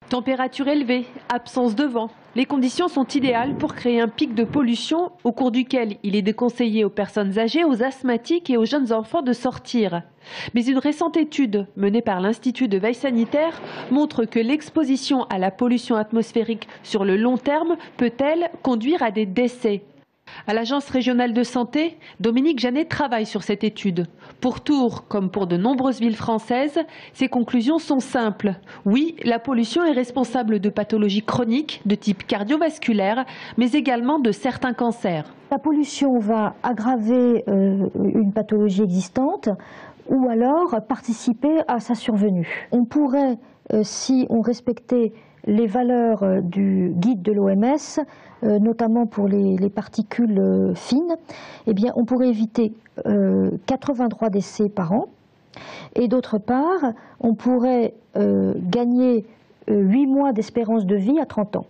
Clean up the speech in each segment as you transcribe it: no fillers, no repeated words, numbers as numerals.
Température élevée, absence de vent. Les conditions sont idéales pour créer un pic de pollution au cours duquel il est déconseillé aux personnes âgées, aux asthmatiques et aux jeunes enfants de sortir. Mais une récente étude menée par l'Institut de veille sanitaire montre que l'exposition à la pollution atmosphérique sur le long terme peut-elle conduire à des décès. À l'Agence régionale de santé, Dominique Janet travaille sur cette étude. Pour Tours, comme pour de nombreuses villes françaises, ses conclusions sont simples. Oui, la pollution est responsable de pathologies chroniques de type cardiovasculaire, mais également de certains cancers. La pollution va aggraver une pathologie existante ou alors participer à sa survenue. On pourrait, si on respectait les valeurs du guide de l'OMS, notamment pour les particules fines, eh bien, on pourrait éviter 83 décès par an. Et d'autre part, on pourrait gagner 8 mois d'espérance de vie à 30 ans.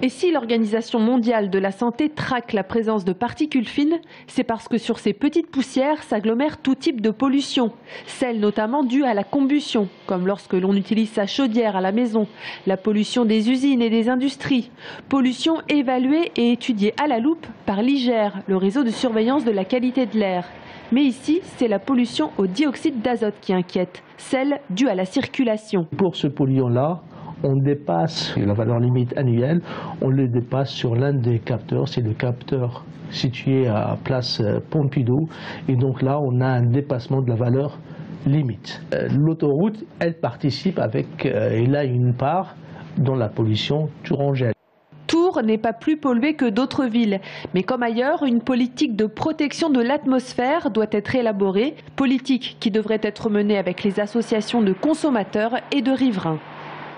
Et si l'Organisation mondiale de la santé traque la présence de particules fines, c'est parce que sur ces petites poussières s'agglomèrent tout type de pollution, celles notamment dues à la combustion, comme lorsque l'on utilise sa chaudière à la maison, la pollution des usines et des industries, pollution évaluée et étudiée à la loupe par l'IGER, le réseau de surveillance de la qualité de l'air. Mais ici, c'est la pollution au dioxyde d'azote qui inquiète, celle due à la circulation. Pour ce polluant-là, on dépasse la valeur limite annuelle, on le dépasse sur l'un des capteurs, c'est le capteur situé à place Pompidou, et donc là on a un dépassement de la valeur limite. L'autoroute, elle participe avec, elle a une part dans la pollution tourangelle. Tours n'est pas plus pollué que d'autres villes, mais comme ailleurs, une politique de protection de l'atmosphère doit être élaborée, politique qui devrait être menée avec les associations de consommateurs et de riverains.